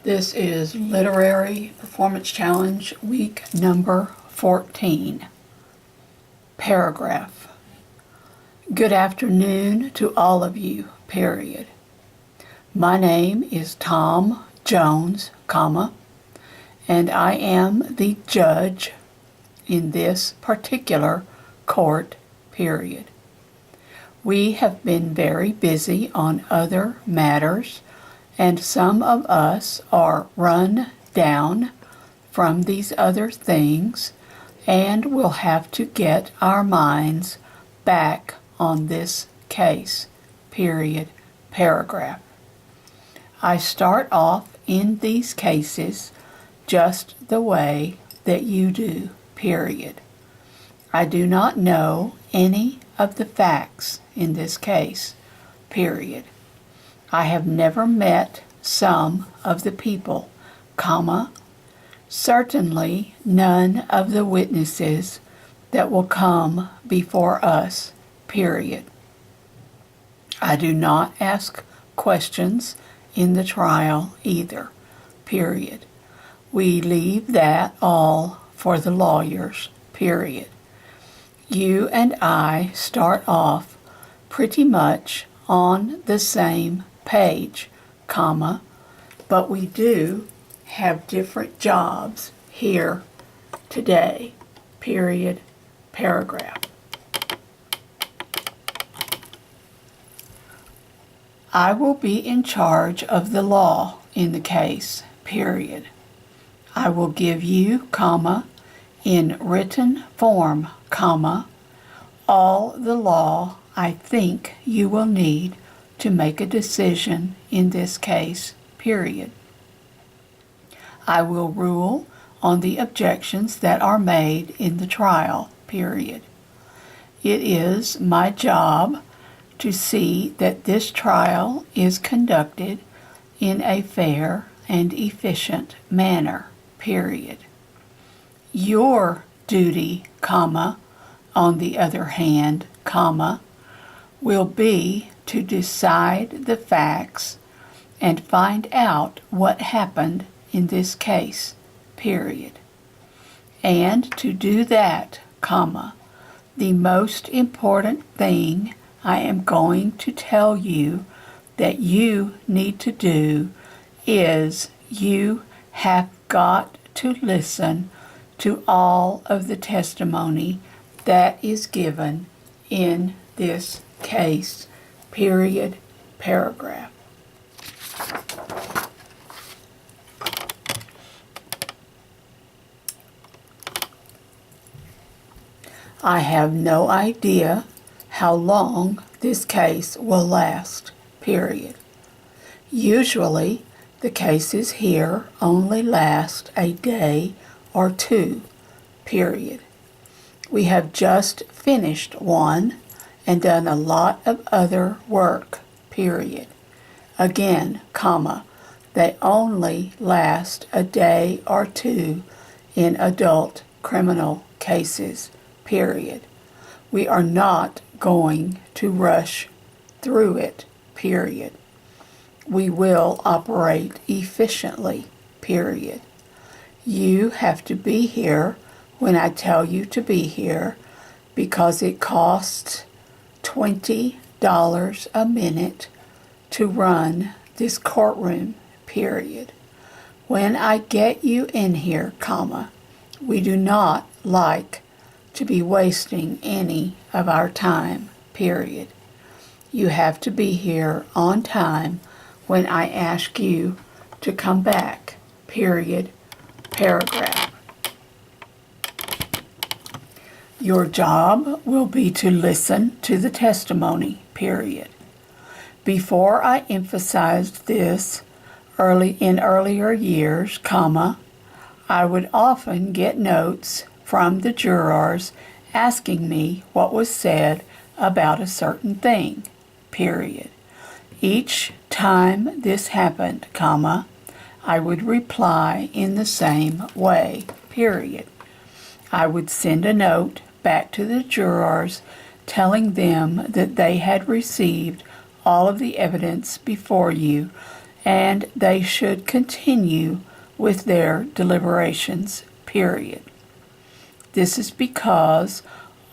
This is Literary Performance Challenge week number 14. Paragraph. Good afternoon to all of you, period. My name is Tom Jones, and I am the judge in this particular court, period. We have been very busy on other matters, and some of us are run down from these other things and will have to get our minds back on this case, period, paragraph. I start off in these cases just the way that you do, period. I do not know any of the facts in this case, period. I have never met some of the people, certainly none of the witnesses that will come before us, period. I do not ask questions in the trial either, period. We leave that all for the lawyers, period. You and I start off pretty much on the same page, but we do have different jobs here today, period, paragraph. I will be in charge of the law in the case, period. I will give you, in written form, all the law I think you will need to make a decision in this case, period. I will rule on the objections that are made in the trial, period. It is my job to see that this trial is conducted in a fair and efficient manner, period. Your duty, on the other hand, will be to decide the facts and find out what happened in this case, period. And to do that, the most important thing I am going to tell you that you need to do is you have got to listen to all of the testimony that is given in this case, period, paragraph. I have no idea how long this case will last, period. Usually, the cases here only last a day or two, period. We have just finished one and done a lot of other work, period. Again, they only last a day or two in adult criminal cases, period. We are not going to rush through it, period. We will operate efficiently, period. You have to be here when I tell you to be here because it costs $20 a minute to run this courtroom, period. When I get you in here, we do not like to be wasting any of our time, period. You have to be here on time when I ask you to come back, period, paragraph. Your job will be to listen to the testimony, period. Before I emphasized this in earlier years, I would often get notes from the jurors asking me what was said about a certain thing, period. Each time this happened, I would reply in the same way, period. I would send a note back to the jurors telling them that they had received all of the evidence before you and they should continue with their deliberations, period. This is because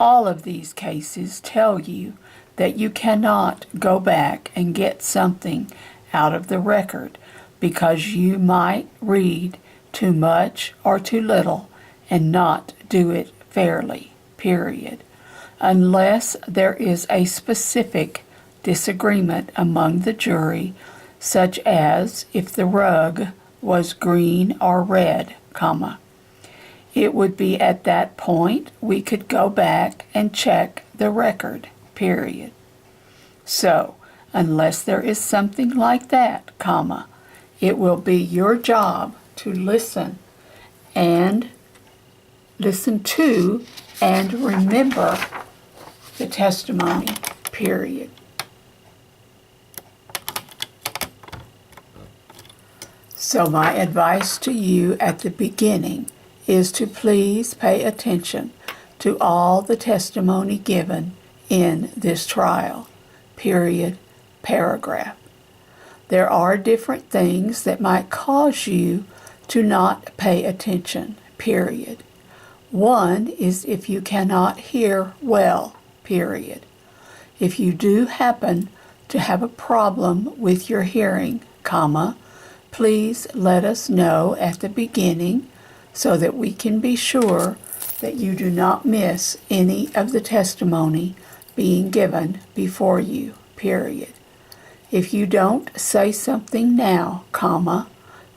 all of these cases tell you that you cannot go back and get something out of the record because you might read too much or too little and not do it fairly, period, unless there is a specific disagreement among the jury, such as if the rug was green or red, comma. It would be at that point we could go back and check the record, period. So, unless there is something like that, comma, it will be your job to listen to and remember the testimony, period. So my advice to you at the beginning is to please pay attention to all the testimony given in this trial, period, paragraph. There are different things that might cause you to not pay attention, period. One is if you cannot hear well, period. If you do happen to have a problem with your hearing, comma, please let us know at the beginning so that we can be sure that you do not miss any of the testimony being given before you, period. If you don't say something now, comma,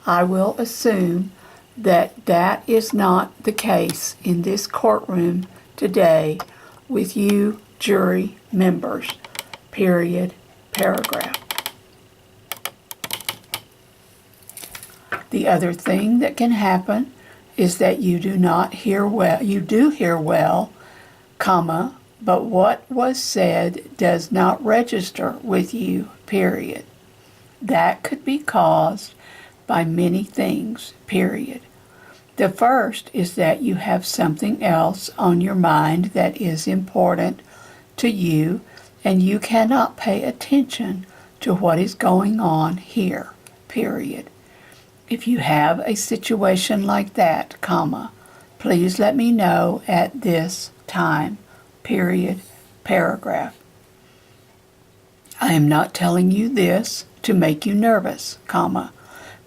I will assume that that is not the case in this courtroom today with you jury members, period, paragraph. The other thing that can happen is that you do not hear well, you do hear well, comma, but what was said does not register with you, period. That could be caused by many things, period. The first is that you have something else on your mind that is important to you, and you cannot pay attention to what is going on here, period. If you have a situation like that, comma, please let me know at this time, period, paragraph. I am not telling you this to make you nervous, comma,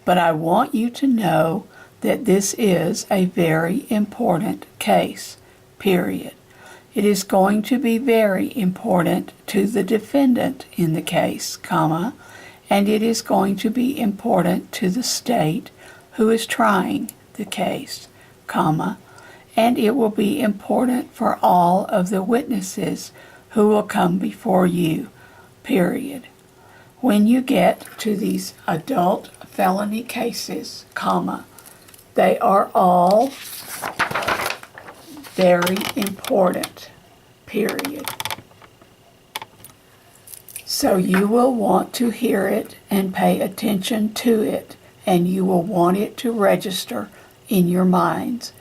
but I want you to know that this is a very important case, period. It is going to be very important to the defendant in the case, comma, and it is going to be important to the state who is trying the case, comma, and it will be important for all of the witnesses who will come before you, period. When you get to these adult felony cases, comma, they are all very important, period. So you will want to hear it and pay attention to it, and you will want it to register in your minds,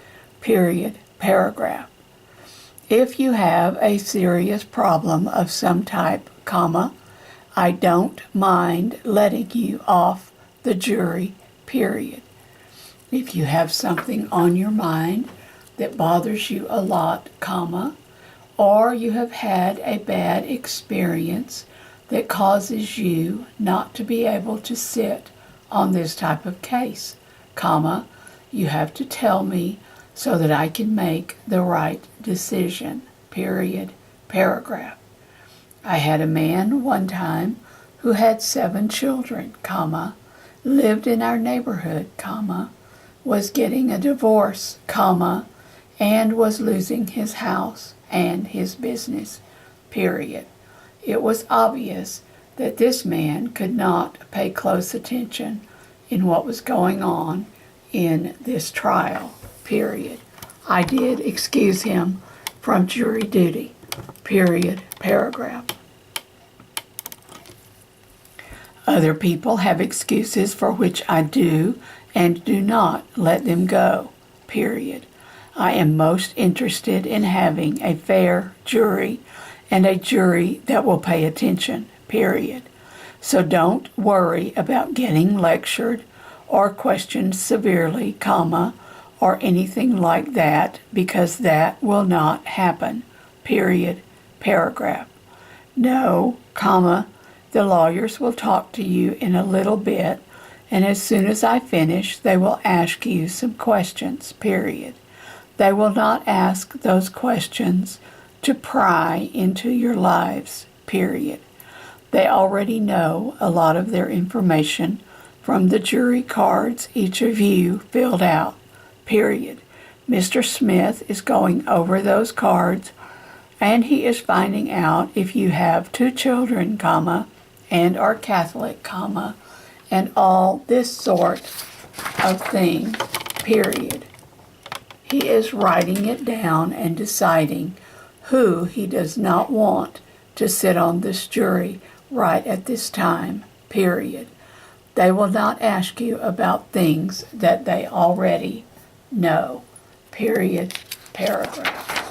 period, paragraph. If you have a serious problem of some type, comma, I don't mind letting you off the jury, period. If you have something on your mind that bothers you a lot, comma, or you have had a bad experience that causes you not to be able to sit on this type of case, comma, you have to tell me so that I can make the right decision, period, paragraph. I had a man one time who had 7 children, comma, lived in our neighborhood, comma, was getting a divorce, comma, and was losing his house and his business, period. It was obvious that this man could not pay close attention in what was going on in this trial, period. I did excuse him from jury duty, period, paragraph. Other people have excuses for which I do and do not let them go, period. I am most interested in having a fair jury and a jury that will pay attention, period. So don't worry about getting lectured or questioned severely, comma, or anything like that, because that will not happen, period, paragraph. No, comma, the lawyers will talk to you in a little bit, and as soon as I finish, they will ask you some questions, period. They will not ask those questions to pry into your lives, period. They already know a lot of their information from the jury cards each of you filled out, period. Mr. Smith is going over those cards, and he is finding out if you have 2 children, comma, and are Catholic, comma, and all this sort of thing, period. He is writing it down and deciding who he does not want to sit on this jury right at this time, period. They will not ask you about things that they already know, period, paragraph.